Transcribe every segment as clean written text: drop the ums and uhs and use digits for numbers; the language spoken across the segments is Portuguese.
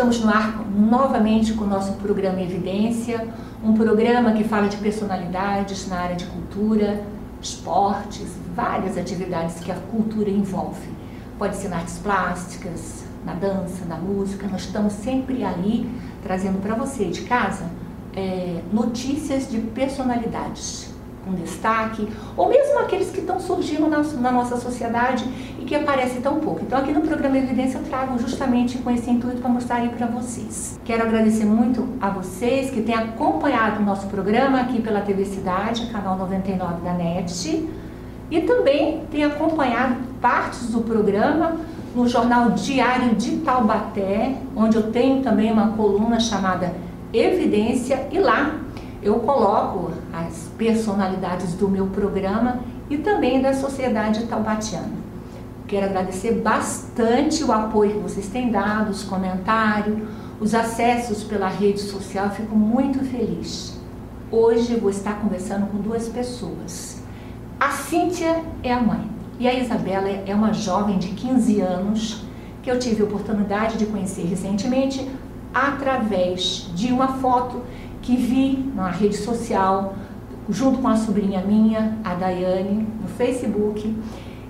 Estamos no ar novamente com o nosso programa Evidência, um programa que fala de personalidades na área de cultura, esportes, várias atividades que a cultura envolve. Pode ser nas artes plásticas, na dança, na música. Nós estamos sempre ali trazendo para você de casa notícias de personalidades com destaque, ou mesmo aqueles que estão surgindo na nossa sociedade e que aparecem tão pouco. Então aqui no programa Evidência eu trago justamente com esse intuito para mostrar aí para vocês. Quero agradecer muito a vocês que têm acompanhado o nosso programa aqui pela TV Cidade, canal 99 da NET, e também têm acompanhado partes do programa no jornal Diário de Taubaté, onde eu tenho também uma coluna chamada Evidência, e lá eu coloco as personalidades do meu programa e também da sociedade taubatiana. Quero agradecer bastante o apoio que vocês têm dado, os comentários, os acessos pela rede social. Eu fico muito feliz. Hoje eu vou estar conversando com duas pessoas. A Cíntia é a mãe e a Isabela é uma jovem de 15 anos que eu tive a oportunidade de conhecer recentemente através de uma foto que vi na rede social, junto com a sobrinha minha, a Daiane, no Facebook.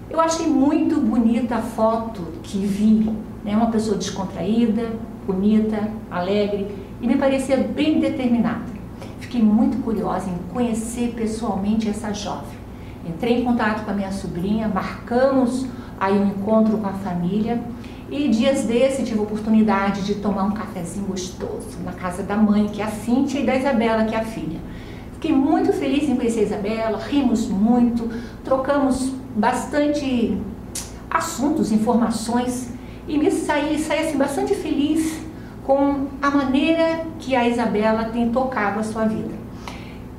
Eu achei muito bonita a foto que vi, né? Uma pessoa descontraída, bonita, alegre, e me parecia bem determinada. Fiquei muito curiosa em conhecer pessoalmente essa jovem. Entrei em contato com a minha sobrinha, marcamos aí um encontro com a família, e dias desses tive a oportunidade de tomar um cafezinho gostoso na casa da mãe, que é a Cíntia, e da Isabela, que é a filha. Fiquei muito feliz em conhecer a Isabela, rimos muito, trocamos bastante assuntos, informações, e saí assim, bastante feliz com a maneira que a Isabela tem tocado a sua vida.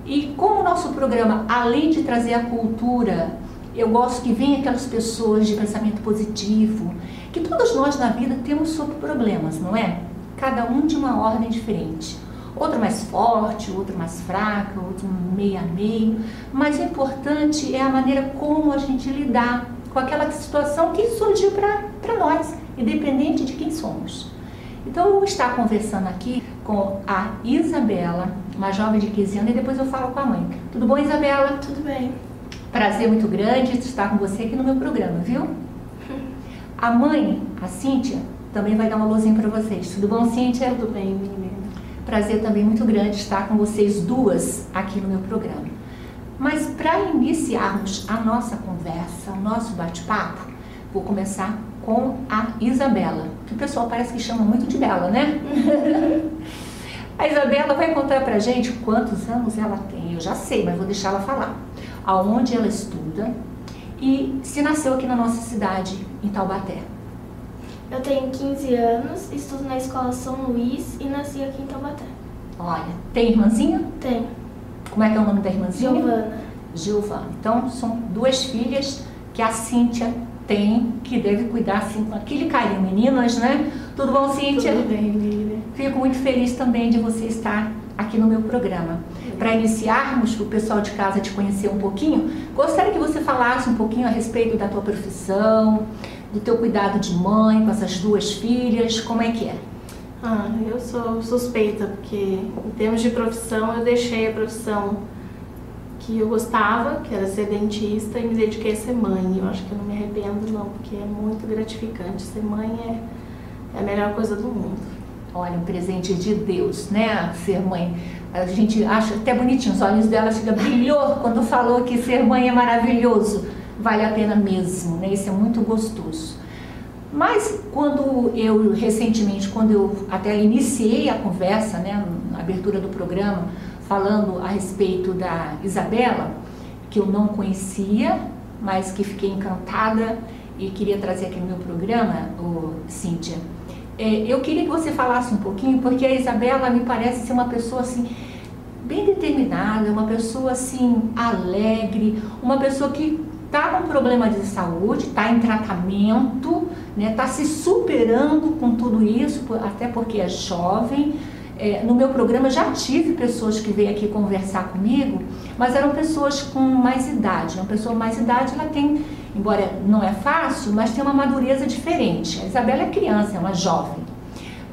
E como o nosso programa, além de trazer a cultura, eu gosto que venham aquelas pessoas de pensamento positivo, que todos nós na vida temos sobre problemas, não é? Cada um de uma ordem diferente. Outro mais forte, outro mais fraco, outro meio a meio. Mas o importante é a maneira como a gente lidar com aquela situação que surgiu para nós, independente de quem somos. Então eu vou estar conversando aqui com a Isabela, uma jovem de 15 anos, e depois eu falo com a mãe. Tudo bom, Isabela? Tudo bem. Prazer muito grande estar com você aqui no meu programa, viu? A mãe, a Cíntia, também vai dar um alôzinho para vocês. Tudo bom, Cíntia? Tudo bem, menina. Prazer também muito grande estar com vocês duas aqui no meu programa. Mas para iniciarmos a nossa conversa, o nosso bate-papo, vou começar com a Isabela, que o pessoal parece que chama muito de Bela, né? A Isabela vai contar pra gente quantos anos ela tem. Eu já sei, mas vou deixar ela falar. Aonde ela estuda e se nasceu aqui na nossa cidade, em Taubaté. Eu tenho 15 anos, estudo na escola São Luís e nasci aqui em Taubaté. Olha, tem irmãzinha? Tenho. Como é que é o nome da irmãzinha? Giovana. Giovana. Então, são duas filhas que a Cíntia tem, que deve cuidar assim com aquele carinho. Meninas, né? Tudo bom, Cíntia? Tudo bem, menina. Fico muito feliz também de você estar aqui no meu programa. Para iniciarmos, para o pessoal de casa te conhecer um pouquinho, gostaria que você falasse um pouquinho a respeito da tua profissão, do teu cuidado de mãe com essas duas filhas, como é que é? Eu sou suspeita, porque em termos de profissão, eu deixei a profissão que eu gostava, que era ser dentista, e me dediquei a ser mãe. Eu acho que eu não me arrependo não, porque é muito gratificante. Ser mãe é a melhor coisa do mundo. Olha, um presente de Deus, né? Ser mãe. A gente acha até bonitinho, os olhos dela ficam brilhou quando falou que ser mãe é maravilhoso. Vale a pena mesmo, né? Isso é muito gostoso. Mas recentemente, quando eu até iniciei a conversa, né, na abertura do programa, falando a respeito da Isabela, que eu não conhecia, mas que fiquei encantada e queria trazer aqui no meu programa, Cíntia. Eu queria que você falasse um pouquinho, porque a Isabela me parece ser uma pessoa assim, bem determinada, uma pessoa assim, alegre, uma pessoa que está com problema de saúde, está em tratamento, né, está se superando com tudo isso, até porque é jovem. No meu programa já tive pessoas que veio aqui conversar comigo, mas eram pessoas com mais idade. Uma pessoa com mais idade, ela tem, embora não é fácil, mas tem uma madureza diferente. A Isabela é criança, é uma jovem.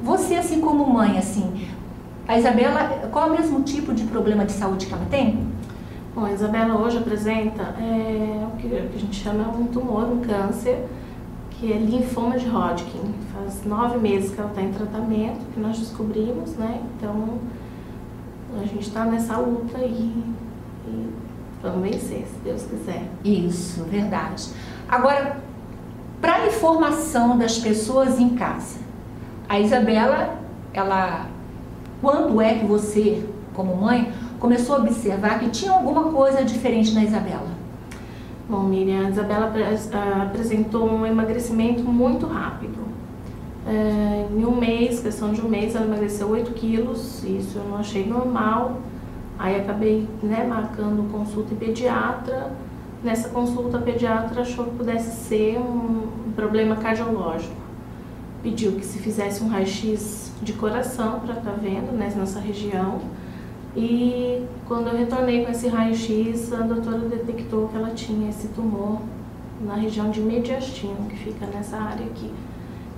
Você, assim como mãe, assim, a Isabela, qual é o mesmo tipo de problema de saúde que ela tem? Bom, a Isabela hoje apresenta o que a gente chama um tumor, um câncer, que é linfoma de Hodgkin. Faz 9 meses que ela está em tratamento, que nós descobrimos, né? Então, a gente está nessa luta aí e vamos vencer, se Deus quiser. Isso, verdade. Agora, para a informação das pessoas em casa, a Isabela, quando é que você, como mãe, começou a observar que tinha alguma coisa diferente na Isabela? Bom, Miriam, a Isabela apresentou um emagrecimento muito rápido. Em um mês, questão de um mês, ela emagreceu 8 quilos, isso eu não achei normal. Aí acabei, né, marcando consulta em pediatra. Nessa consulta, a pediatra achou que pudesse ser um problema cardiológico. Pediu que se fizesse um raio-x de coração para estar vendo, né, nessa região. E quando eu retornei com esse raio-x, a doutora detectou que ela tinha esse tumor na região de mediastino, que fica nessa área aqui.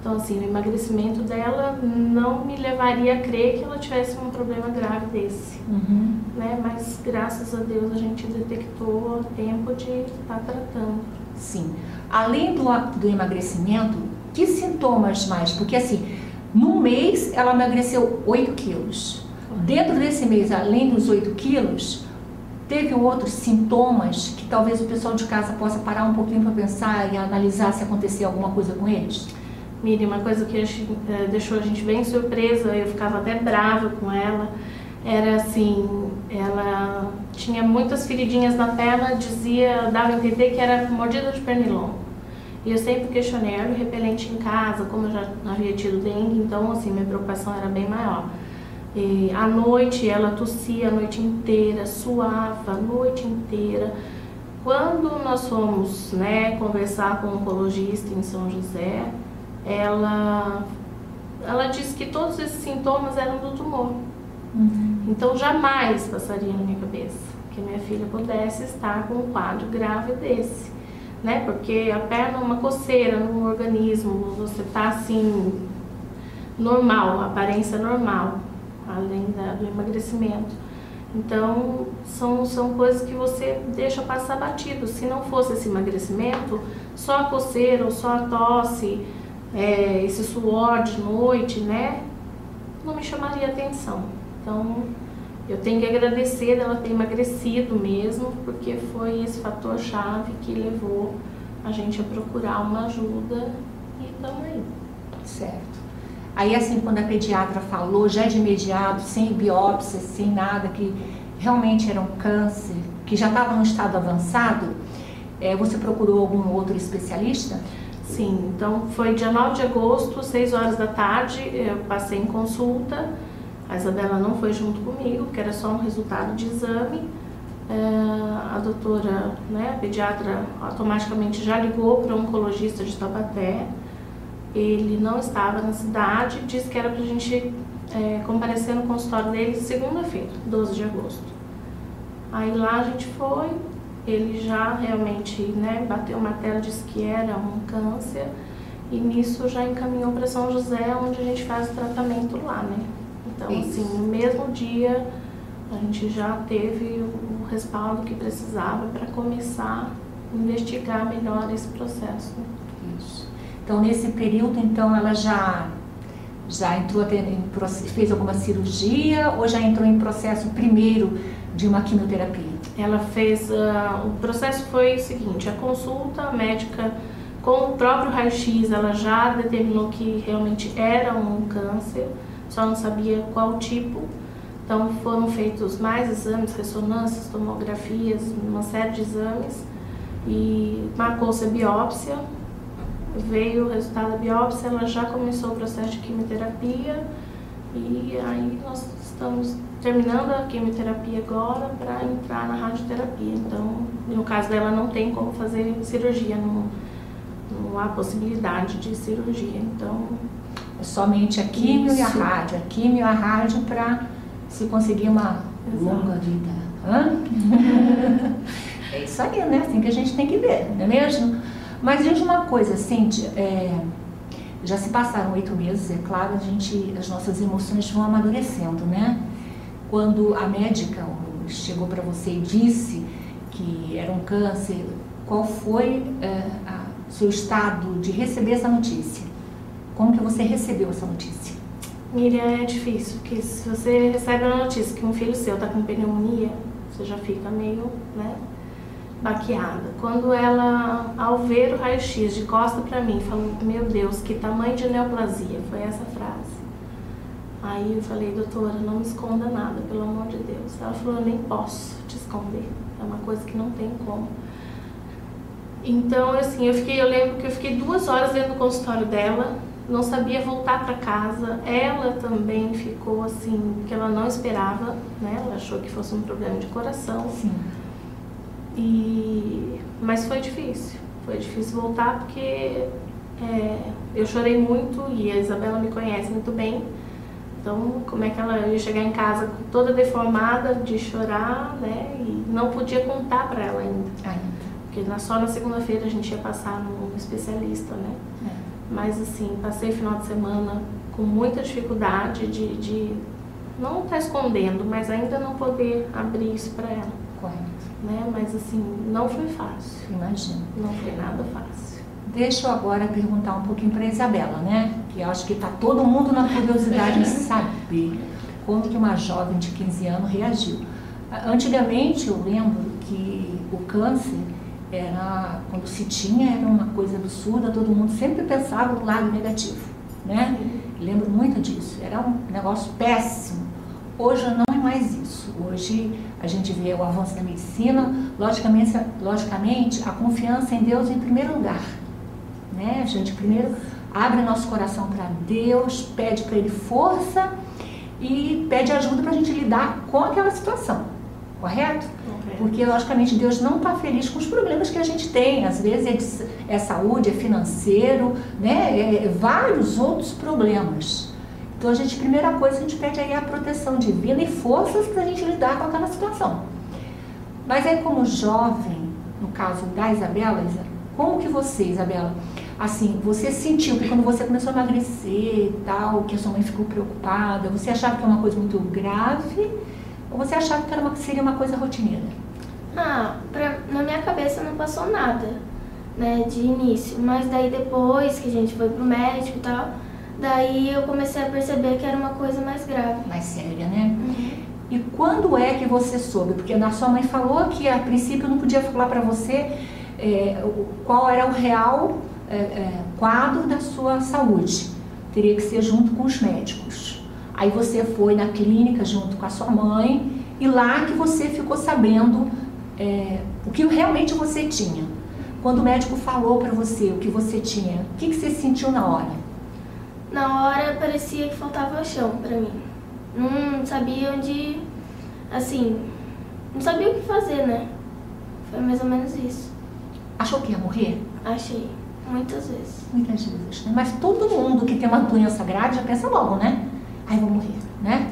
Então, assim, o emagrecimento dela não me levaria a crer que ela tivesse um problema grave desse, né? Mas, graças a Deus, a gente detectou a tempo de estar tratando. Sim. Além do emagrecimento, que sintomas mais? Porque, assim, num mês ela emagreceu 8 quilos. Dentro desse mês, além dos 8 quilos, teve outros sintomas que talvez o pessoal de casa possa parar um pouquinho para pensar e analisar se acontecia alguma coisa com eles? Miriam, uma coisa que deixou a gente bem surpresa, eu ficava até brava com ela, era assim, ela tinha muitas feridinhas na perna, dava a entender que era mordida de pernilongo. E eu sempre questionei, era o repelente em casa, como eu já havia tido dengue, então assim, minha preocupação era bem maior. E à noite ela tossia a noite inteira, suava a noite inteira. Quando nós fomos, né, conversar com um oncologista em São José, ela disse que todos esses sintomas eram do tumor. Então jamais passaria na minha cabeça que minha filha pudesse estar com um quadro grave desse, né? Porque a perna é uma coceira no organismo, você está assim, normal, aparência normal, além do emagrecimento. Então, são coisas que você deixa passar batido. Se não fosse esse emagrecimento, só a coceira ou só a tosse, esse suor de noite, né, não me chamaria atenção. Então, eu tenho que agradecer dela ter emagrecido mesmo, porque foi esse fator chave que levou a gente a procurar uma ajuda e estamos aí. Certo. Aí, assim, quando a pediatra falou, já de imediato, sem biópsia, sem nada, que realmente era um câncer, que já estava num estado avançado, você procurou algum outro especialista? Sim, então foi dia 9 de agosto, 6 horas da tarde, eu passei em consulta. A Isabela não foi junto comigo, porque era só um resultado de exame. A doutora, né, a pediatra, automaticamente já ligou para o oncologista de Taubaté. Ele não estava na cidade, disse que era para a gente comparecer no consultório dele segunda-feira, 12 de agosto. Aí lá a gente foi, ele já realmente, né, bateu o martelo, disse que era um câncer, e nisso já encaminhou para São José, onde a gente faz o tratamento lá, né? Então, assim, no mesmo dia a gente já teve o respaldo que precisava para começar a investigar melhor esse processo. Isso. Então, nesse período, então, ela já entrou, fez alguma cirurgia ou já entrou em processo primeiro de uma quimioterapia? Ela fez, o processo foi o seguinte, a consulta médica com o próprio raio-x, ela já determinou que realmente era um câncer, só não sabia qual tipo. Então foram feitos mais exames, ressonâncias, tomografias, uma série de exames e marcou-se a biópsia. Veio o resultado da biópsia, ela já começou o processo de quimioterapia e aí nós estamos terminando a quimioterapia agora para entrar na radioterapia. Então, no caso dela, não tem como fazer cirurgia, não há possibilidade de cirurgia. Então, é somente a quimio e a rádio para se conseguir uma longa vida. É isso aí, né? Assim que a gente tem que ver, não é mesmo? Mas diz uma coisa, Cíntia, Já se passaram 8 meses, é claro, as nossas emoções vão amadurecendo, né? Quando a médica chegou para você e disse que era um câncer, qual foi seu estado de receber essa notícia? Como que você recebeu essa notícia? Miriam, é difícil, porque se você recebe a notícia que um filho seu está com pneumonia, você já fica meio, né, baqueada. Quando ela, ao ver o raio-x de costa para mim, falou, meu Deus, que tamanho de neoplasia, foi essa frase. Aí eu falei, doutora, não me esconda nada, pelo amor de Deus. Ela falou, eu nem posso te esconder, é uma coisa que não tem como. Então, assim, eu lembro que eu fiquei 2 horas dentro do consultório dela, não sabia voltar para casa. Ela também ficou assim, porque ela não esperava, né? Ela achou que fosse um problema de coração. Sim. Mas foi difícil voltar porque eu chorei muito e a Isabela me conhece muito bem. Então, como é que ela ia chegar em casa toda deformada de chorar, né? E não podia contar para ela ainda. Porque só na segunda-feira a gente ia passar num especialista, né? Mas assim, passei o final de semana com muita dificuldade de não estar escondendo, mas ainda não poder abrir isso para ela. Correto. Né? Mas assim, não foi fácil. Imagino. Não foi nada fácil. Deixa eu agora perguntar um pouquinho para a Isabela, né? Que eu acho que está todo mundo na curiosidade de saber como que uma jovem de 15 anos reagiu. Antigamente, eu lembro que o câncer quando se tinha, era uma coisa absurda, todo mundo sempre pensava no lado negativo, né? Lembro muito disso, era um negócio péssimo. Hoje não é mais isso. Hoje a gente vê o avanço da medicina, logicamente a confiança em Deus em primeiro lugar, né? A gente primeiro abre nosso coração para Deus, pede para Ele força e pede ajuda para a gente lidar com aquela situação, correto? Porque, logicamente, Deus não está feliz com os problemas que a gente tem. Às vezes é saúde, é financeiro, né? Vários outros problemas. Então, primeira coisa, a gente pede aí a proteção divina e forças para a gente lidar com aquela situação. Mas aí, como jovem, no caso da Isabela, como que você, Isabela, assim, você sentiu que quando você começou a emagrecer e tal, que a sua mãe ficou preocupada, você achava que era uma coisa muito grave ou você achava que seria uma coisa rotineira? Na minha cabeça não passou nada, né, de início, mas daí depois que a gente foi pro médico e tal, daí eu comecei a perceber que era uma coisa mais grave. Mais séria, né? E quando é que você soube? Porque a sua mãe falou que a princípio não podia falar para você qual era o real quadro da sua saúde. Teria que ser junto com os médicos. Aí você foi na clínica junto com a sua mãe e lá que você ficou sabendo o que realmente você tinha. Quando o médico falou para você o que você tinha, o que você sentiu na hora? Na hora parecia que faltava chão para mim. Não sabia onde, assim, não sabia o que fazer, né? Foi mais ou menos isso. Achou que ia morrer? Achei, muitas vezes. Muitas vezes, né? Mas todo mundo que tem uma doença grave já pensa logo, né? Ai, vou morrer, né?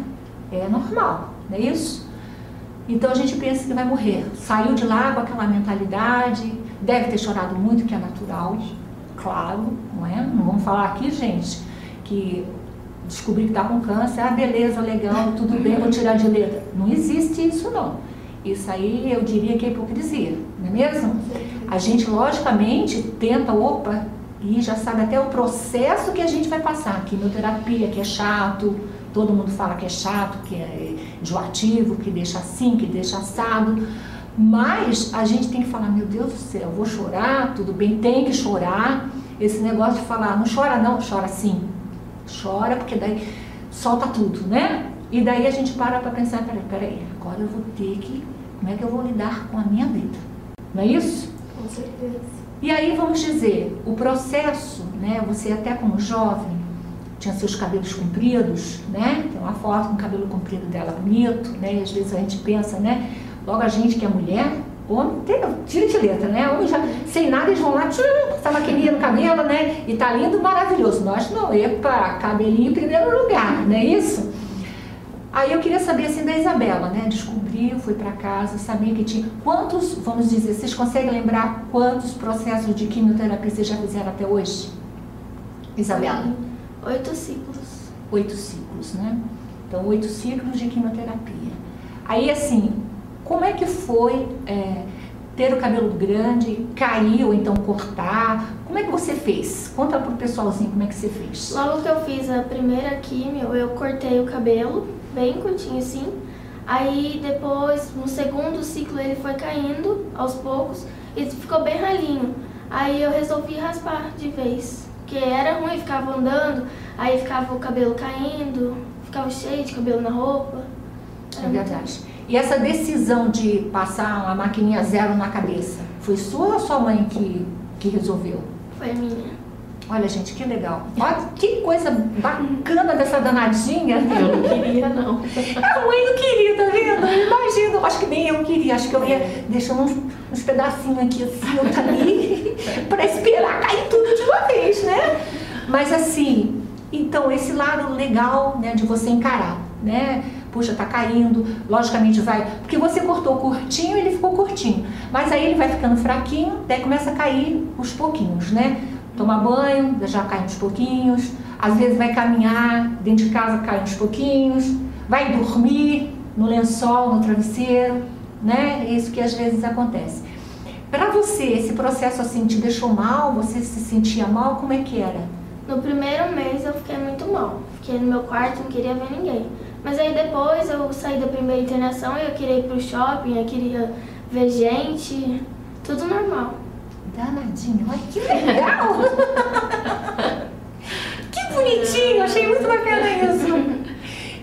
É normal, não é isso? Então a gente pensa que vai morrer. Saiu de lá com aquela mentalidade, deve ter chorado muito, que é natural, claro, não é? Não vamos falar aqui, gente, que descobri que está com câncer, beleza, legal, tudo bem, vou tirar de letra. Não existe isso, não. Isso aí eu diria que é hipocrisia, não é mesmo? A gente, logicamente, tenta, e já sabe até o processo que a gente vai passar. Quimioterapia, que é chato, todo mundo fala que é chato, que é enjoativo, que deixa assim, que deixa assado. Mas a gente tem que falar, meu Deus do céu, vou chorar, tudo bem, tem que chorar. Esse negócio de falar, não chora não, chora sim. Chora, porque daí solta tudo, né? E daí a gente para pensar, peraí, agora eu vou ter que, como é que eu vou lidar com a minha vida? Não é isso? Com certeza. E aí vamos dizer, o processo, né? Você até como jovem, tinha seus cabelos compridos, né? Tem uma foto com o cabelo comprido dela bonito, né? E às vezes a gente pensa, né? Logo a gente que é mulher, homem, tira de letra, né? Homem já, sem nada, eles vão lá, passar maquininha no cabelo, né? E tá lindo, maravilhoso. Nós não, cabelinho em primeiro lugar, não é isso? Aí eu queria saber assim da Isabela, né? Descobriu, foi para casa, sabia que tinha... Quantos, vamos dizer, vocês conseguem lembrar quantos processos de quimioterapia vocês já fizeram até hoje? Isabela? 8 ciclos. 8 ciclos, né? Então, 8 ciclos de quimioterapia. Aí, assim, como é que foi ter o cabelo grande, cair ou então cortar? Como é que você fez? Conta pro pessoalzinho como é que você fez. Logo que eu fiz a primeira quimio, eu cortei o cabelo, bem curtinho assim. Aí depois, no segundo ciclo, ele foi caindo aos poucos e ficou bem ralinho. Aí eu resolvi raspar de vez, porque era ruim, ficava andando, aí ficava o cabelo caindo, ficava cheio de cabelo na roupa. É verdade. E essa decisão de passar uma maquininha zero na cabeça, foi sua ou sua mãe que resolveu? Foi a minha. Olha, gente, que legal. Olha que coisa bacana dessa danadinha. Eu não queria, não. A mãe não queria, tá vendo? Eu imagino. Acho que nem eu queria. Acho que eu ia deixando uns pedacinhos aqui assim, outro ali, pra esperar cair tudo de uma vez, né? Mas assim, então esse lado legal, né, de você encarar, né? Puxa, tá caindo, logicamente vai, porque você cortou curtinho, ele ficou curtinho, mas aí ele vai ficando fraquinho, daí começa a cair aos pouquinhos, né? Tomar banho, já cai uns pouquinhos, às vezes vai caminhar, dentro de casa cai uns pouquinhos, vai dormir no lençol, no travesseiro, né? É isso que às vezes acontece. Para você, esse processo assim te deixou mal? Você se sentia mal? Como é que era? No primeiro mês eu fiquei muito mal, fiquei no meu quarto, não queria ver ninguém. Mas aí depois eu saí da primeira internação e eu queria ir pro shopping, eu queria ver gente, tudo normal. Danadinho, olha que legal! Que bonitinho, achei muito bacana isso.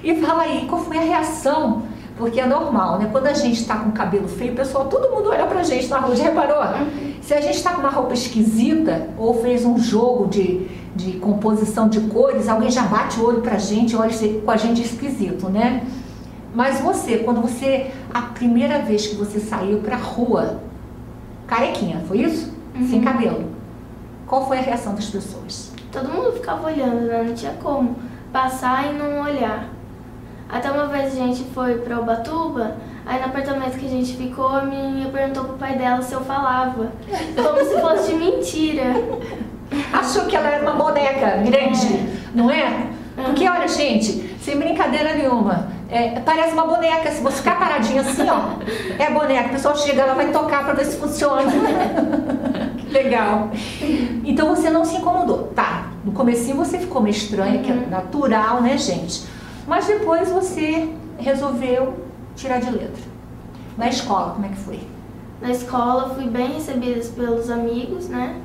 E fala aí, qual foi a reação? Porque é normal, né? Quando a gente tá com o cabelo feio, o pessoal, todo mundo olha pra gente na rua, já reparou? Se a gente tá com uma roupa esquisita ou fez um jogo de composição de cores, alguém já bate o olho pra gente, olha com a gente esquisito, né? Mas você, quando você, a primeira vez que você saiu pra rua, carequinha, foi isso? Sem cabelo. Qual foi a reação das pessoas? Todo mundo ficava olhando, né? Não tinha como passar e não olhar. Até uma vez a gente foi pra Ubatuba, aí no apartamento que a gente ficou, a menina perguntou pro pai dela se eu falava, como se fosse de mentira. Achou que ela era uma boneca grande, não é? Porque olha, gente, sem brincadeira nenhuma, parece uma boneca. Se você ficar paradinha assim, ó, é boneca. O pessoal chega, ela vai tocar pra ver se funciona. Que legal. Então você não se incomodou, tá? No comecinho você ficou meio estranha, que é natural, né, gente? Mas depois você resolveu tirar de letra. Na escola, como é que foi? Na escola fui bem recebida pelos amigos, né?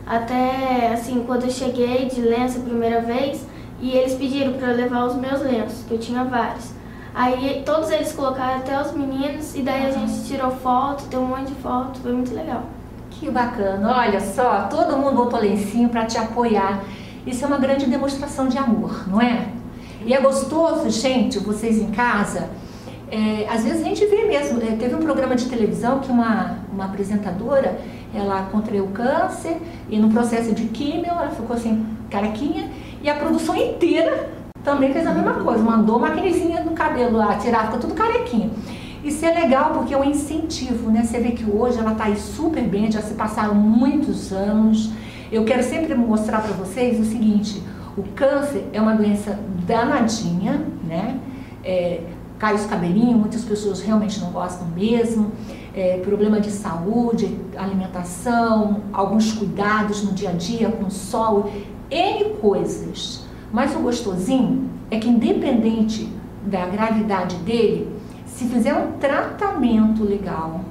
Até, assim, quando eu cheguei de lenço a primeira vez, e eles pediram para eu levar os meus lenços, que eu tinha vários. Aí todos eles colocaram, até os meninos, e daí a gente tirou foto, tem um monte de foto, foi muito legal. Que bacana, olha só, todo mundo botou lencinho para te apoiar. Isso é uma grande demonstração de amor, não é? E é gostoso, gente, vocês em casa, às vezes a gente vê mesmo, teve um programa de televisão que uma apresentadora, ela contraiu câncer e no processo de químio ela ficou assim, carequinha, e a produção inteira também fez a mesma coisa, mandou uma maquinezinha no cabelo lá, tirar, ficou tudo carequinha. Isso é legal porque é um incentivo, né? Você vê que hoje ela está aí super bem, já se passaram muitos anos. Eu quero sempre mostrar para vocês o seguinte, o câncer é uma doença danadinha, né? Cai os cabelinhos, muitas pessoas realmente não gostam mesmo, problema de saúde, alimentação, alguns cuidados no dia a dia com o sol, N coisas. Mas o gostosinho é que independente da gravidade dele, se fizer um tratamento legal,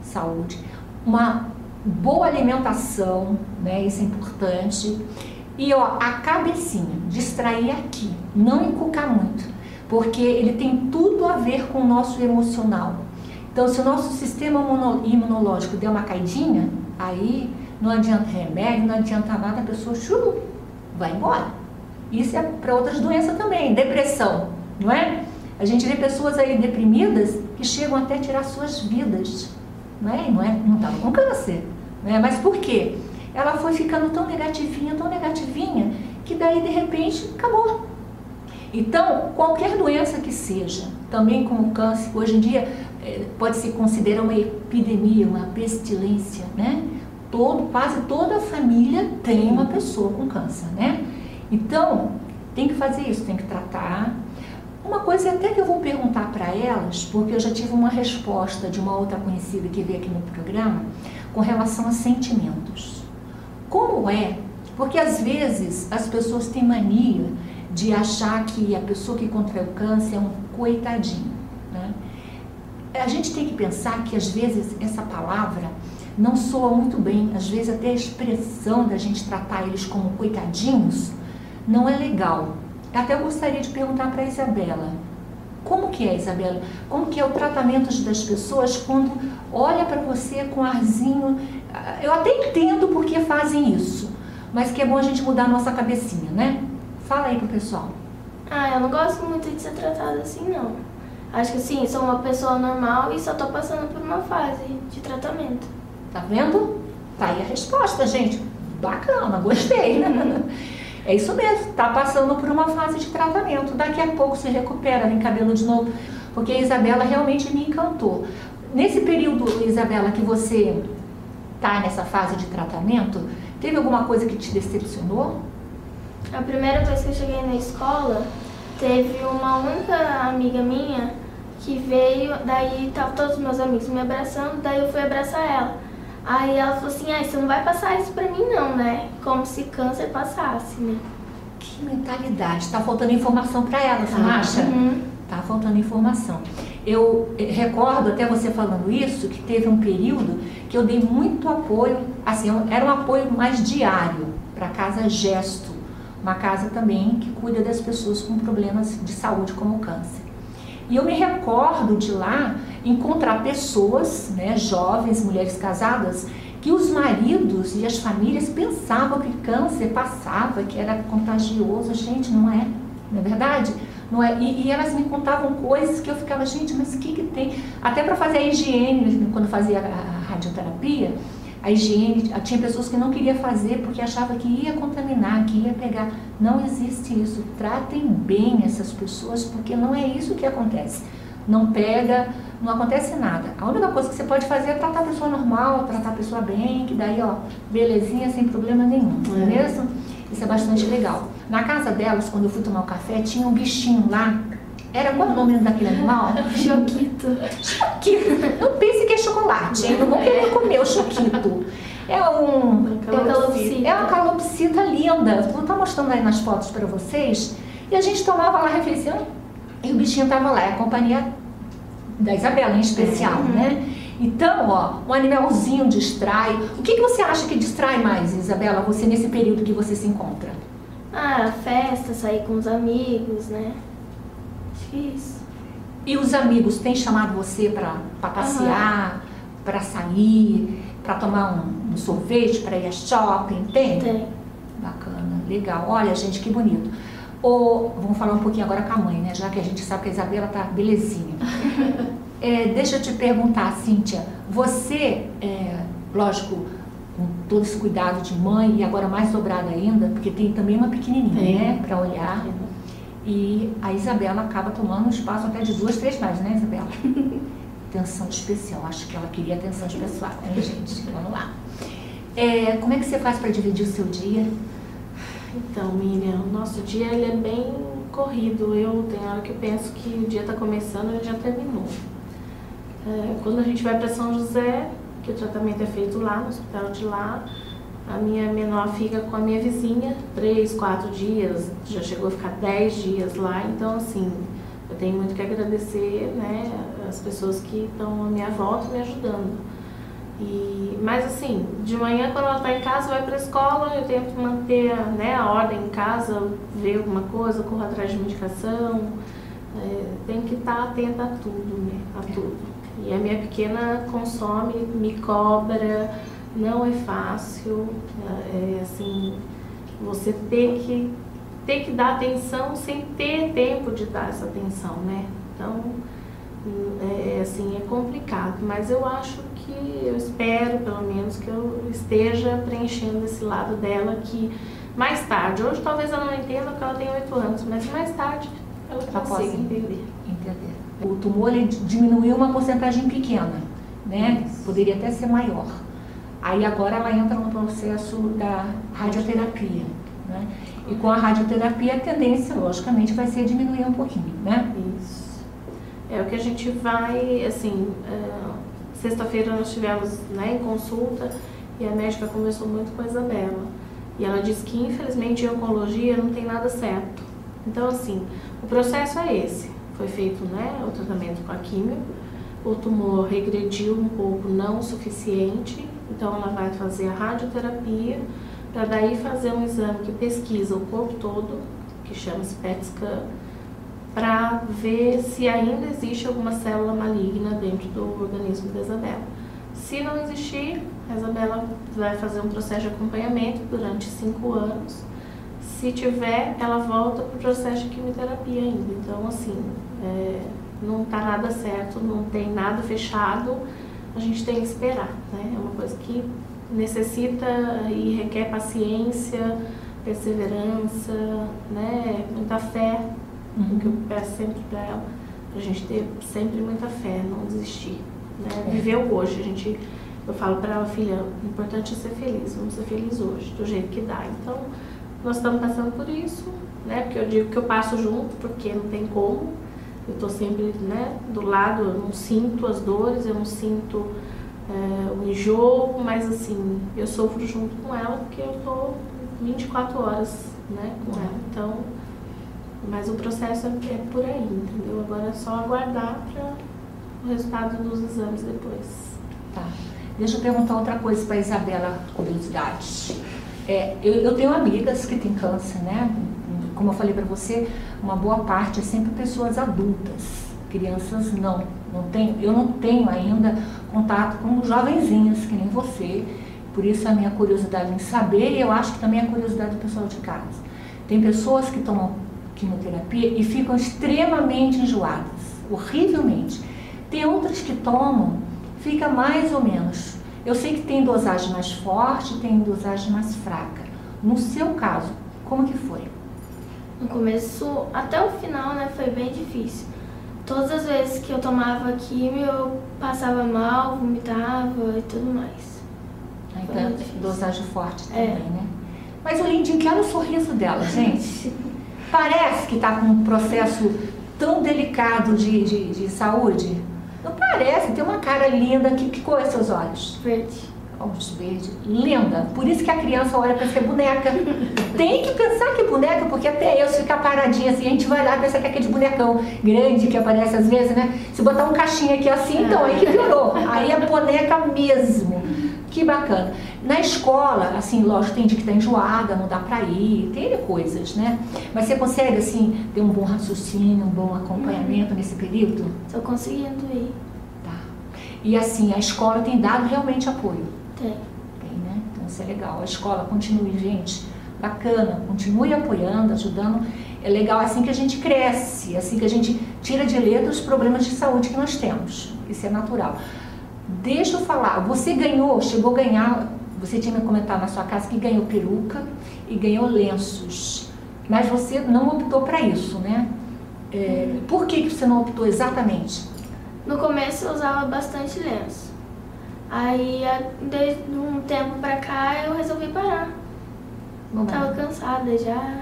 saúde, uma boa alimentação, né, isso é importante, e ó, a cabecinha, distrair aqui, não encucar muito, porque ele tem tudo a ver com o nosso emocional. Então, se o nosso sistema imunológico der uma caidinha, aí não adianta remédio, não adianta nada, a pessoa vai embora. Isso é para outras doenças também, depressão, não é? A gente vê pessoas aí deprimidas que chegam até a tirar suas vidas, não é? Não estava com câncer, né? Mas por quê? Ela foi ficando tão negativinha, que daí de repente acabou. Então, qualquer doença que seja, também como o câncer, hoje em dia pode se considerar uma epidemia, uma pestilência, né? Quase toda a família tem uma pessoa com câncer, né? Então, tem que fazer isso, tem que tratar. Uma coisa até que eu vou perguntar para elas, porque eu já tive uma resposta de uma outra conhecida que veio aqui no programa, com relação a sentimentos. Como é? Porque às vezes as pessoas têm mania de achar que a pessoa que contraiu câncer é um coitadinho, né? A gente tem que pensar que às vezes essa palavra não soa muito bem, às vezes até a expressão da gente tratar eles como coitadinhos não é legal. Até eu gostaria de perguntar para a Isabela, como que é, Isabela? Como que é o tratamento das pessoas quando olha para você com arzinho? Eu até entendo por que fazem isso, mas que é bom a gente mudar a nossa cabecinha, né? Fala aí pro pessoal. Eu não gosto muito de ser tratada assim, não. Acho que assim, sou uma pessoa normal e só tô passando por uma fase de tratamento. Tá vendo? Tá aí a resposta, gente. Bacana, gostei. É isso mesmo, tá passando por uma fase de tratamento. Daqui a pouco se recupera, vem cabelo de novo. Porque a Isabela realmente me encantou. Nesse período, Isabela, que você tá nessa fase de tratamento, teve alguma coisa que te decepcionou? A primeira vez que eu cheguei na escola, teve uma única amiga minha que veio, daí estavam todos os meus amigos me abraçando, daí eu fui abraçar ela. Aí ela falou assim, você não vai passar isso pra mim não, né? Como se câncer passasse, né? Que mentalidade, tá faltando informação pra ela, você não acha? Uhum. Tá faltando informação. Eu recordo até você falando isso, que teve um período que eu dei muito apoio, assim, era um apoio mais diário para a Casa Gesto, uma casa também que cuida das pessoas com problemas de saúde como câncer. E eu me recordo de lá encontrar pessoas, né, jovens, mulheres casadas, que os maridos e as famílias pensavam que câncer passava, que era contagioso. Gente, não é verdade? Não é. E elas me contavam coisas que eu ficava, gente, mas o que tem? Até para fazer a higiene, quando fazia a radioterapia, a higiene, tinha pessoas que não queriam fazer porque achavam que ia contaminar, que ia pegar. Não existe isso. Tratem bem essas pessoas, porque não é isso que acontece. Não pega, não acontece nada. A única coisa que você pode fazer é tratar a pessoa normal, tratar a pessoa bem, que daí, ó, belezinha, sem problema nenhum, não é mesmo? Isso é bastante legal. Na casa delas, quando eu fui tomar o café, tinha um bichinho lá. Era qual o nome daquele animal? Choquito. Choquito. Não pense que é chocolate, hein? Não vou querer comer o choquito. É uma calopsita linda. Vou estar mostrando aí nas fotos para vocês. E a gente tomava lá refeição e o bichinho estava lá. É a companhia da Isabela em especial, né? Então, ó, um animalzinho distrai. O que você acha que distrai mais, Isabela, você nesse período que você se encontra? Festa, sair com os amigos, né? Acho que é isso. E os amigos têm chamado você para passear, para sair, para tomar um sorvete, para ir a shopping? Tem? Tem. Bacana, legal. Olha, gente, que bonito. Vamos falar um pouquinho agora com a mãe, né? Já que a gente sabe que a Isabela tá belezinha. Deixa eu te perguntar, Cíntia, você, lógico, com todo esse cuidado de mãe e agora mais dobrado ainda, porque tem também uma pequenininha, né, para olhar. E a Isabela acaba tomando um espaço até de 2, 3 mais, né, Isabela? Atenção especial, acho que ela queria atenção especial, né, gente? Vamos lá. Como é que você faz para dividir o seu dia? Então, Miriam, o nosso dia ele é bem corrido. Tem hora que eu penso que o dia está começando e já terminou. Quando a gente vai para São José, que o tratamento é feito lá, no hospital de lá, a minha menor fica com a minha vizinha 3, 4 dias, já chegou a ficar 10 dias lá. Então, assim, eu tenho muito que agradecer, né, as pessoas que estão à minha volta me ajudando. Mas assim, de manhã quando ela está em casa, vai para a escola, eu tento manter, né, a ordem em casa, ver alguma coisa, corro atrás de medicação, tenho que estar atenta a tudo, né, a tudo. E a minha pequena consome, me cobra, não é fácil, assim, você tem que dar atenção sem ter tempo de dar essa atenção, né? Então, assim, é complicado, mas eu acho que, eu espero pelo menos que eu esteja preenchendo esse lado dela, que mais tarde, hoje talvez ela não entenda porque ela tem 8 anos, mas mais tarde ela consiga entender. O tumor ele diminuiu uma porcentagem pequena, né? Poderia até ser maior. Aí agora ela entra no processo da radioterapia, né? E com a radioterapia a tendência, logicamente, vai ser diminuir um pouquinho, né? Isso. É o que a gente vai, assim, sexta-feira nós tivemos, né, em consulta e a médica conversou muito com a Isabela. E ela disse que, infelizmente, em oncologia não tem nada certo. Então, assim, o processo é esse. Foi feito, né, o tratamento com a químio. O tumor regrediu um pouco, não o suficiente. Então, ela vai fazer a radioterapia para daí fazer um exame que pesquisa o corpo todo, que chama-se PET scan, para ver se ainda existe alguma célula maligna dentro do organismo da Isabela. Se não existir, a Isabela vai fazer um processo de acompanhamento durante 5 anos. Se tiver, ela volta para o processo de quimioterapia ainda. Então, assim, não está nada certo, não tem nada fechado, a gente tem que esperar, né? É uma coisa que necessita e requer paciência, perseverança, né? Muita fé, o que eu peço sempre para ela, para a gente ter sempre muita fé, não desistir, né? Viver o hoje. Eu falo para ela, filha, o importante é ser feliz, vamos ser felizes hoje, do jeito que dá. Então, nós estamos passando por isso, né? Porque eu digo que eu passo junto, porque não tem como. Eu estou sempre, né, do lado, eu não sinto as dores, eu não sinto o enjoo, mas assim, eu sofro junto com ela porque eu estou 24 horas, né, com ela. Então, mas o processo é por aí, entendeu? Agora é só aguardar para o resultado dos exames depois. Tá. Deixa eu perguntar outra coisa para a Isabela, curiosidade. Eu tenho amigas que têm câncer, né? Como eu falei para você, uma boa parte é sempre pessoas adultas, crianças não. Eu não tenho ainda contato com jovenzinhas que nem você, por isso a minha curiosidade em saber, e eu acho que também a curiosidade do pessoal de casa. Tem pessoas que tomam quimioterapia e ficam extremamente enjoadas, horrivelmente. Tem outras que tomam, fica mais ou menos. Eu sei que tem dosagem mais forte, tem dosagem mais fraca. No seu caso, como que foi? No começo, até o final, né, foi bem difícil. Todas as vezes que eu tomava químio, eu passava mal, vomitava e tudo mais. Então, dosagem forte também, né? Mas o lindinho, que era o sorriso dela, gente. Parece que está com um processo tão delicado de saúde. Não parece, tem uma cara linda. Que cor é seus olhos? Verde. Olhos verdes, linda. Por isso que a criança olha para ser boneca. Tem que pensar que é boneca, porque até eu, se ficar paradinha assim, a gente vai lá e pensa que é aquele bonecão grande que aparece às vezes, né? Se botar um caixinho aqui assim, então aí que piorou. Aí é boneca mesmo. Que bacana. Na escola, assim, lógico, tem dia que tá enjoada, não dá pra ir, tem coisas, né? Mas você consegue, assim, ter um bom raciocínio, um bom acompanhamento nesse período? Tô conseguindo ir. Tá. E assim, a escola tem dado realmente apoio? Tem, né? Então isso é legal. A escola continue, gente, bacana, continue apoiando, ajudando. É legal assim que a gente cresce, assim que a gente tira de letra os problemas de saúde que nós temos. Isso é natural. Deixa eu falar, você chegou a ganhar, você tinha me comentado na sua casa que ganhou peruca e ganhou lenços, mas você não optou para isso, né? Por que você não optou exatamente? No começo eu usava bastante lenço. Aí, de um tempo pra cá, eu resolvi parar. Tava cansada já.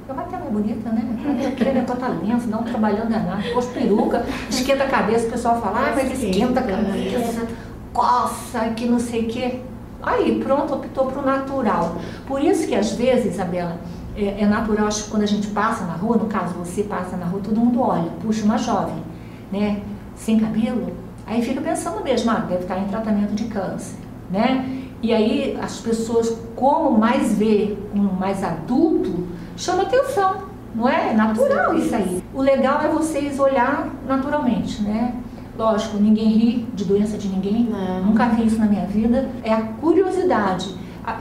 Vai até mais bonita, né? Eu queria botar lenço, não trabalhando danado. Pôs peruca, esquenta a cabeça, o pessoal fala, mas esquenta a cabeça, coça, que não sei o quê. Aí, pronto, optou pro natural. Por isso que às vezes, Isabela, é natural, acho que quando a gente passa na rua, no caso você passa na rua, todo mundo olha, puxa uma jovem, né? Sem cabelo. Aí fica pensando mesmo, deve estar em tratamento de câncer, né? E aí as pessoas, como mais vê um mais adulto, chama atenção, não é? É natural isso aí. O legal é vocês olhar naturalmente, né? Lógico, ninguém ri de doença de ninguém, nunca vi isso na minha vida. É a curiosidade.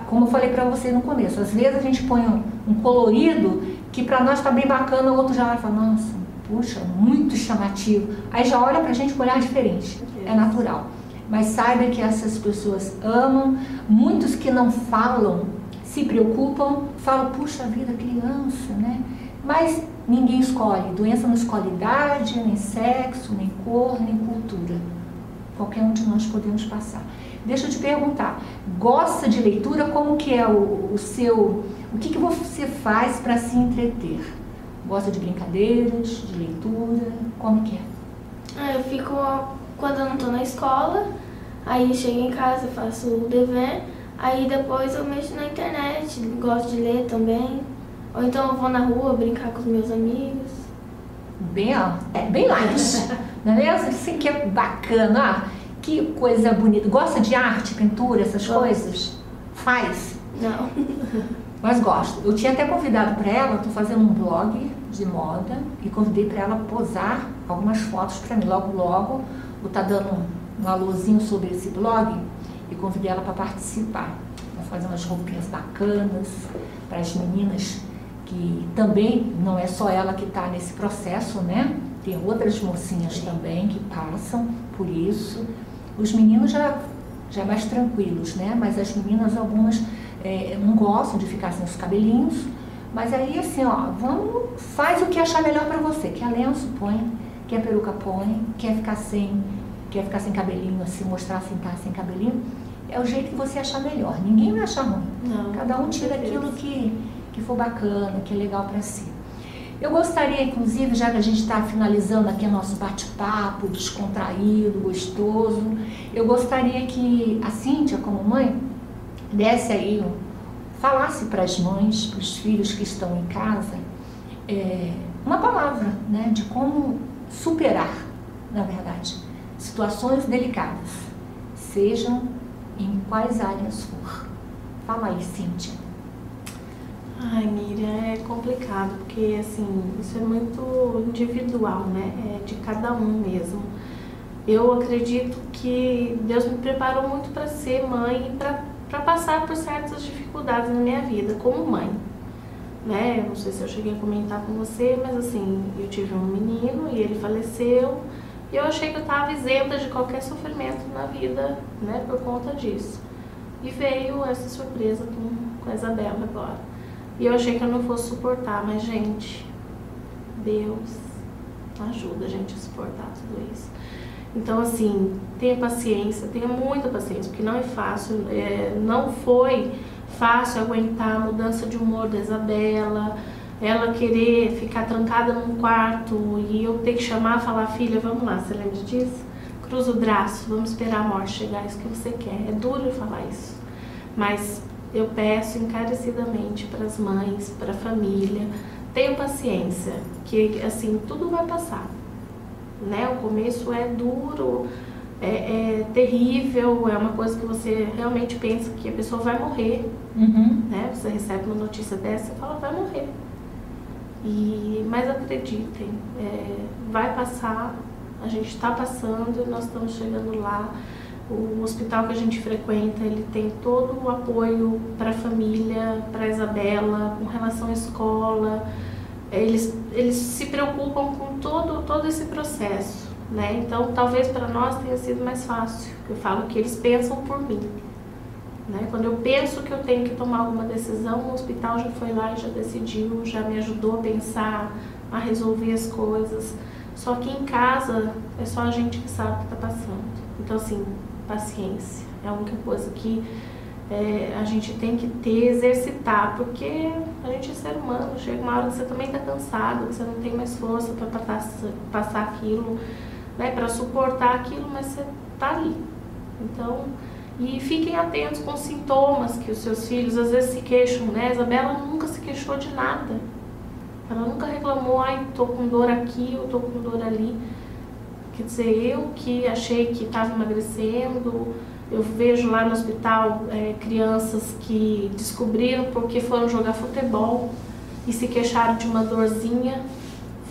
Como eu falei pra você no começo, às vezes a gente põe um colorido que pra nós tá bem bacana, o outro já vai falar, nossa, puxa, muito chamativo. Aí já olha pra gente com um olhar diferente. É natural. Mas saiba que essas pessoas amam, muitos que não falam, se preocupam, falam, puxa vida, criança, né? Mas ninguém escolhe. Doença não escolhe idade, nem sexo, nem cor, nem cultura. Qualquer um de nós podemos passar. Deixa eu te perguntar, gosta de leitura? Como que é o seu O que você faz para se entreter? Gosta de brincadeiras, de leitura? Como que é? Eu fico, quando eu não tô na escola, aí chego em casa, faço o dever, aí depois eu mexo na internet, gosto de ler também. Ou então eu vou na rua brincar com os meus amigos. Bem light, não é mesmo? Assim que é bacana, que coisa bonita. Gosta de arte, pintura, essas coisas? Faz? Não. Mas gosto. Eu tinha até convidado para ela, estou fazendo um blog de moda e convidei para ela posar algumas fotos para mim. Logo, vou estar dando um alôzinho sobre esse blog e convidei ela para participar. Vou fazer umas roupinhas bacanas para as meninas, que também não é só ela que está nesse processo, né? Tem outras mocinhas também que passam por isso. Os meninos já mais tranquilos, né? Mas as meninas, algumas não gostam de ficar sem os cabelinhos. Mas aí assim, faz o que achar melhor para você. Quer lenço, põe. Quer peruca, põe. Quer ficar sem cabelinho, assim, mostrar assim, tá sem cabelinho. É o jeito que você achar melhor. Ninguém vai achar ruim. Não, cada um tira aquilo que for bacana, que é legal para si. Eu gostaria, inclusive, já que a gente está finalizando aqui nosso bate-papo descontraído, gostoso, eu gostaria que a Cíntia, como mãe, desse aí, falasse para as mães, para os filhos que estão em casa, uma palavra, né, de como superar, na verdade, situações delicadas, sejam em quais áreas for. Fala aí, Cíntia. Ai, Miriam, é complicado, porque assim, isso é muito individual, né? É de cada um mesmo. Eu acredito que Deus me preparou muito para ser mãe e para passar por certas dificuldades na minha vida como mãe, né? Não sei se eu cheguei a comentar com você, mas assim, eu tive um menino e ele faleceu e eu achei que eu estava isenta de qualquer sofrimento na vida, né? Por conta disso. E veio essa surpresa com a Isabela agora. E eu achei que eu não fosse suportar, mas gente, Deus ajuda a gente a suportar tudo isso. Então assim, tenha paciência, tenha muita paciência, porque não é fácil, não foi fácil aguentar a mudança de humor da Isabela, ela querer ficar trancada num quarto e eu ter que chamar e falar, filha, vamos lá, você lembra disso? Cruza o braço, vamos esperar a morte chegar, isso que você quer. É duro falar isso, mas eu peço encarecidamente para as mães, para a família, tenham paciência, que assim, tudo vai passar, né? O começo é duro, é terrível, é uma coisa que você realmente pensa que a pessoa vai morrer, né? Você recebe uma notícia dessa e fala, vai morrer. Mas acreditem, vai passar, a gente está passando e nós estamos chegando lá. O hospital que a gente frequenta, ele tem todo o apoio para a família, para a Isabela, com relação à escola. Eles se preocupam com todo esse processo, né? Então, talvez para nós tenha sido mais fácil. Eu falo que eles pensam por mim, né? Quando eu penso que eu tenho que tomar alguma decisão, o hospital já foi lá e já decidiu, já me ajudou a pensar, a resolver as coisas. Só que em casa é só a gente que sabe o que está passando. Então, assim, paciência é a única coisa que a gente tem que exercitar, porque a gente é ser humano, chega uma hora que você também está cansado, que você não tem mais força para passar aquilo, né, para suportar aquilo, mas você está ali. Então, e fiquem atentos com os sintomas que os seus filhos às vezes se queixam, né? A Isabela nunca se queixou de nada, ela nunca reclamou, ai, tô com dor aqui, eu tô com dor ali. Quer dizer, eu que achei que estava emagrecendo, eu vejo lá no hospital crianças que descobriram porque foram jogar futebol e se queixaram de uma dorzinha,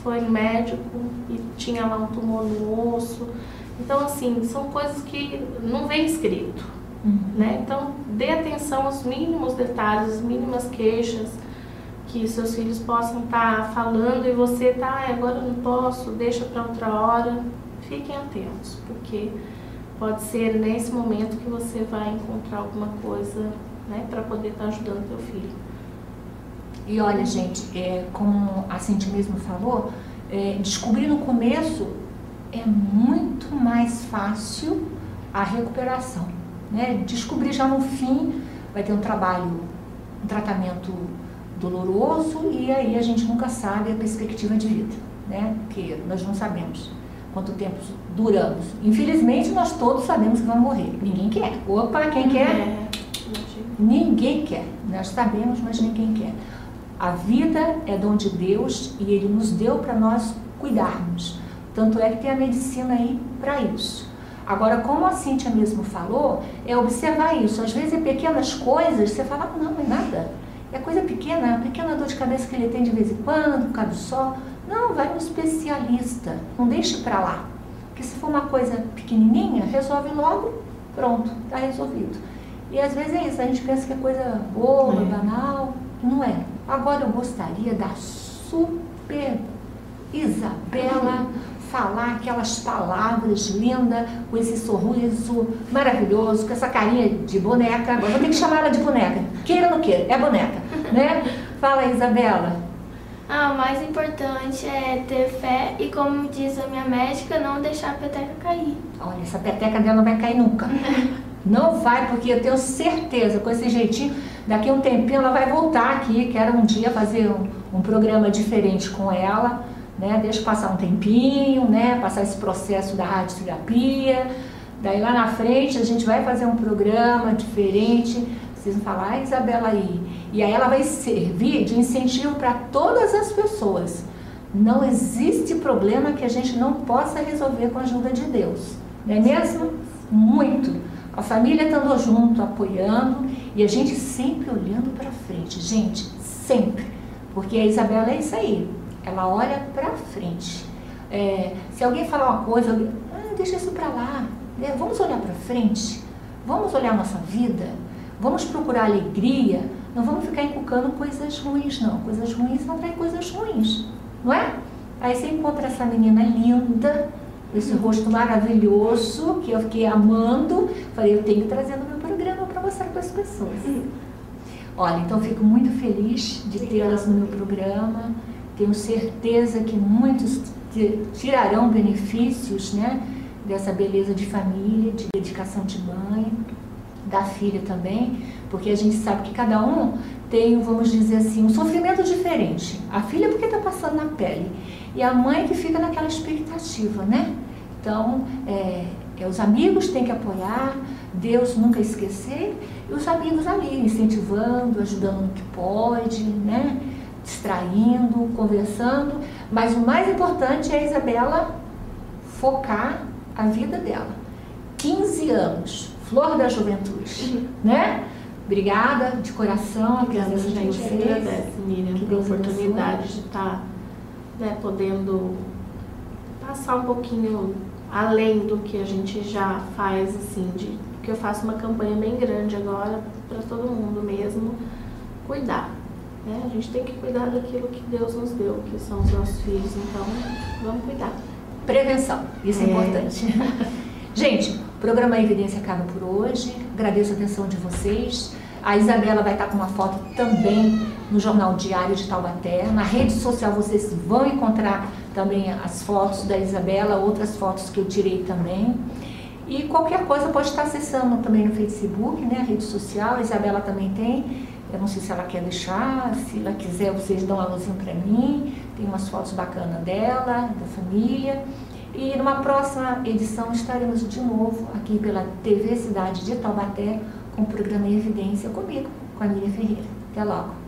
foi no médico e tinha lá um tumor no osso. Então, assim, são coisas que não vem escrito, né? Então, dê atenção aos mínimos detalhes, às mínimas queixas, que seus filhos possam estar falando e você tá, agora eu não posso, deixa para outra hora. Fiquem atentos, porque pode ser nesse momento que você vai encontrar alguma coisa, né, para poder estar ajudando teu filho. E olha, gente, como a Cintia mesmo falou, descobrir no começo é muito mais fácil a recuperação, né? Descobrir já no fim vai ter um tratamento doloroso e aí a gente nunca sabe a perspectiva de vida, né? Porque nós não sabemos quanto tempo duramos. Infelizmente, nós todos sabemos que vamos morrer. Ninguém quer. Opa, quem quer? Ninguém quer. Nós sabemos, mas ninguém quer. A vida é dom de Deus e Ele nos deu para nós cuidarmos. Tanto é que tem a medicina aí para isso. Agora, como a Cíntia mesmo falou, é observar isso. Às vezes, pequenas coisas, você fala, não é nada. É coisa pequena, uma pequena dor de cabeça que ele tem de vez em quando, por causa do sol. Não, vai no especialista. Não deixe para lá. Porque se for uma coisa pequenininha, resolve logo, pronto, está resolvido. E às vezes é isso, a gente pensa que é coisa boa, banal. Não é. Agora eu gostaria da super Isabela falar aquelas palavras lindas, com esse sorriso maravilhoso, com essa carinha de boneca. Agora vou ter que chamar ela de boneca. Queira ou não queira, é boneca, né? Fala aí, Isabela. O mais importante é ter fé e, como diz a minha médica, não deixar a peteca cair. Olha, essa peteca dela não vai cair nunca. Não vai, porque eu tenho certeza, com esse jeitinho, daqui a um tempinho ela vai voltar aqui. Quero um dia fazer um programa diferente com ela, né? Deixa passar um tempinho, né? Passar esse processo da radioterapia. Daí lá na frente a gente vai fazer um programa diferente. Vocês vão falar, Isabela aí. E aí ela vai servir de incentivo para todas as pessoas. Não existe problema que a gente não possa resolver com a ajuda de Deus. Não é mesmo? Muito. A família estando junto, apoiando, e a gente sempre olhando para frente. Gente, sempre. Porque a Isabela é isso aí. Ela olha para frente. Se alguém falar uma coisa, deixa isso para lá. Vamos olhar para frente. Vamos olhar a nossa vida. Vamos procurar alegria. Não vamos ficar inculcando coisas ruins, não. Coisas ruins não traem coisas ruins, não é? Aí você encontra essa menina linda, esse rosto maravilhoso, que eu fiquei amando. Falei, eu tenho que trazer no meu programa para mostrar para as pessoas. Olha, então fico muito feliz de tê-las no meu programa. Tenho certeza que muitos tirarão benefícios, né, dessa beleza de família, de dedicação de mãe, da filha também, porque a gente sabe que cada um tem, vamos dizer assim, um sofrimento diferente. A filha porque está passando na pele, e a mãe que fica naquela expectativa, né? Então, os amigos têm que apoiar, Deus nunca esquecer, e os amigos ali, incentivando, ajudando no que pode, né? Distraindo, conversando, mas o mais importante é a Isabela focar a vida dela. 15 anos, flor da juventude, né? Obrigada de coração, a presença de vocês. A gente agradece, Miriam, pela oportunidade de estar, né, podendo passar um pouquinho além do que a gente já faz, assim, porque eu faço uma campanha bem grande agora para todo mundo mesmo cuidar. A gente tem que cuidar daquilo que Deus nos deu, que são os nossos filhos, então vamos cuidar. Prevenção, isso é importante. Gente, o programa Evidência acaba por hoje. Agradeço a atenção de vocês. A Isabela vai estar com uma foto também no Jornal Diário de Taubaté. Na rede social vocês vão encontrar também as fotos da Isabela, outras fotos que eu tirei também. E qualquer coisa pode estar acessando também no Facebook, né, a rede social. A Isabela também tem. Eu não sei se ela quer deixar, se ela quiser, vocês dão um alôzinho para mim. Tem umas fotos bacanas dela, da família. E numa próxima edição estaremos de novo aqui pela TV Cidade de Taubaté com o programa Evidência comigo, com a Miriam Ferreira. Até logo!